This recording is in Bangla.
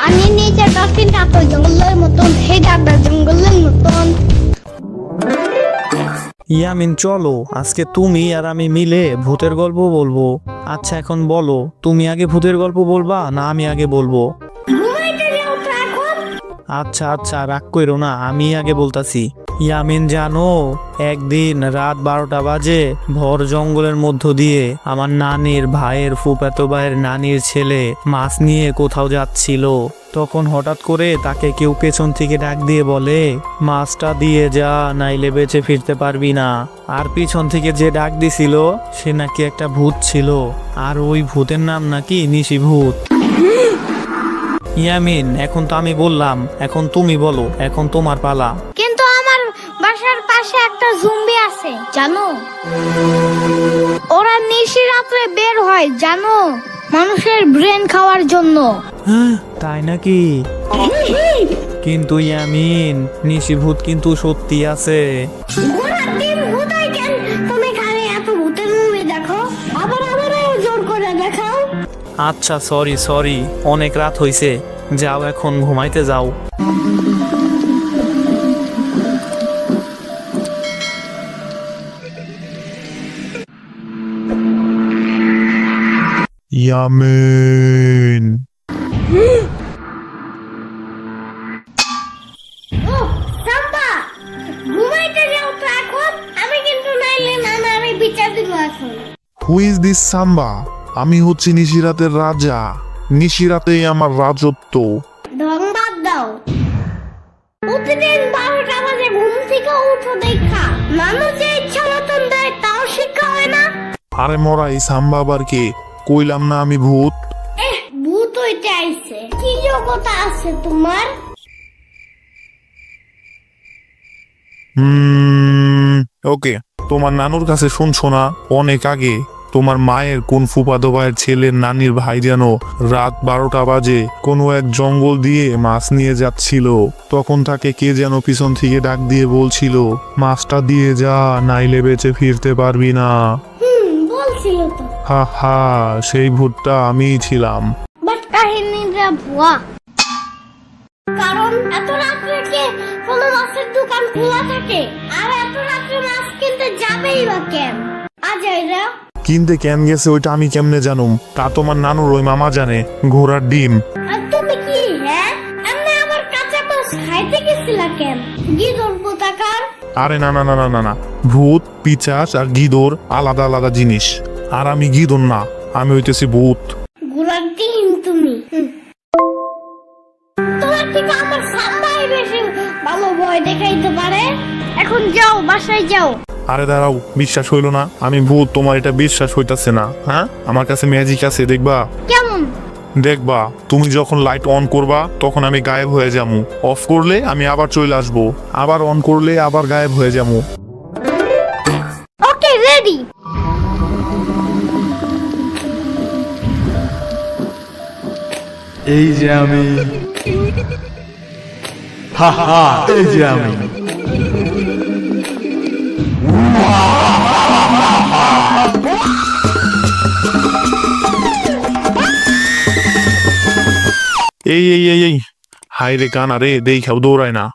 পানির নিচে ডলফিনটা তো জঙ্গলের মতন, সেই ডাকটা জঙ্গলের মতন। ইয়ামিন চলো আজকে তুমি আর আমি মিলে ভূতের গল্প বলবো। আচ্ছা এখন বলো, তুমি আগে ভূতের গল্প বলবা না আমি আগে বলবো? আচ্ছা আচ্ছা রাগ কইরো না, আমি আগে বলতাছি। ইয়ামিন জানো, একদিন রাত 12টা বাজে ভর জঙ্গলের মধ্য দিয়ে আমার নানির ভাইয়ের ফুফাতো ভাইয়ের নানির ছেলে মাছ নিয়ে কোথাও যাচ্ছিল। তখন হঠাৎ করে তাকে কেউ পেছন থেকে ডাক দিয়ে বলে, মাছটা দিয়ে যা, নাইলে বেঁচে ফিরতে পারবি না। আর পিছন থেকে যে ডাক দিছিল সে নাকি একটা ভূত ছিল, আর ওই ভূতের নাম নাকি নিশি ভূত। ইয়ামিন এখন তো আমি বললাম, এখন তুমি বলো, এখন তোমার পালা। কিন্তু আমার বাসার পাশে একটা জম্বি আছে জানো, ওরা নিশিরাত্রে বের হয় জানো, মানুষের ব্রেন খাওয়ার জন্য। হ্যাঁ তাই নাকি? কিন্তু ইয়ামিন নিশি ভূত কিন্তু সত্যি আছে। তুমি খালি এত ভূতের মুভি দেখো, আবার জোর করে দেখাও। আচ্ছা সরি সরি, অনেক রাত হইছে, যাও এখন ঘুমাইতে যাও। ইয়ামিন সাম্বা ঘুমাইতে যাও তো এখন, আমি কিন্তু নাইলে নানা আমি বিচার দিব এখন। হু ইজ দিস সাম্বা? আমি হচ্ছি নিশিরাতের রাজা, নিশিরাতেই আমার রাজত্ব। ঢং বাদ দাও, প্রতিদিন 12টা বাজে ঘুম থেকে উঠো দেখা, মানুষ যে ইচ্ছা মতন দেয় তাও শিক্ষা হয় না। আরে মরা এই সাম্বা আবার কে? কইলাম না আমি ভূত। ভূত হইতে আইছে, কি যোগ্যতা আছে তোমার? ওকে, তোমার নানুর কাছে শুনছো না অনেক আগে তোমার মায়ের কোন ফুফাতো ভাইয়ের ছেলের নানির ভাই যেন রাত 12টা বাজে কোনো এক জঙ্গল দিয়ে মাছ নিয়ে যাচ্ছিল। তখন তাকে কে যেন পিছন থেকে ডাক দিয়ে বলছিল, মাছটা দিয়ে যা, নাইলে বেঁচে ফিরতে পারবি না। বলছিল তো। হা হা, সেই ভূতটা আমিই ছিলাম। বাট কাহিনীটা ভুয়া, কারণ এত রাত্রে কে কোনো মাছের দোকান খোলা থাকে, আর এত রাত্রে মাছ কিনতে যাবেই বা কেন? আজাইরা কিনতে কেন গেছে ওইটা আমি কেমনে জানুম? তা তোমার নানুর ওই মামা জানে। ঘোড়ার ডিম। আর তুমি কি হ্যাঁ এমনি আমার কাঁচা মাছ খাইতে গেছিলা কেন? গিদর কোথাকার। আরে না না না না না না, ভূত পিচাচ আর গিদর আলাদা আলাদা জিনিস। আর আমি গিদর না, আমি হইতেছি ভূত। ঘোড়ার ডিম তুমি। তোমার থেকে আমার সাম্বাই বেশি ভালো ভয় দেখাইতে পারে। এখন যাও, বাসায় যাও। আরে দাঁড়াও, বিশ্বাস হইল না? আমি ভূত, তোমার এটা বিশ্বাস হইতাছে না? হ্যাঁ, আমার কাছে ম্যাজিক আছে, দেখবা? কেমন? দেখবা, তুমি যখন লাইট অন করবা তখন আমি গায়েব হয়ে যাবো, অফ করলে আমি আবার চলে আসবো, আবার অন করলে আবার গায়েব হয়ে যাবো। Okay ready. এই যে আমি, হা হা, এই যে আমি। এই এই এই এই, হাই রে কানা রে, দেখাও দৌড়ায় না।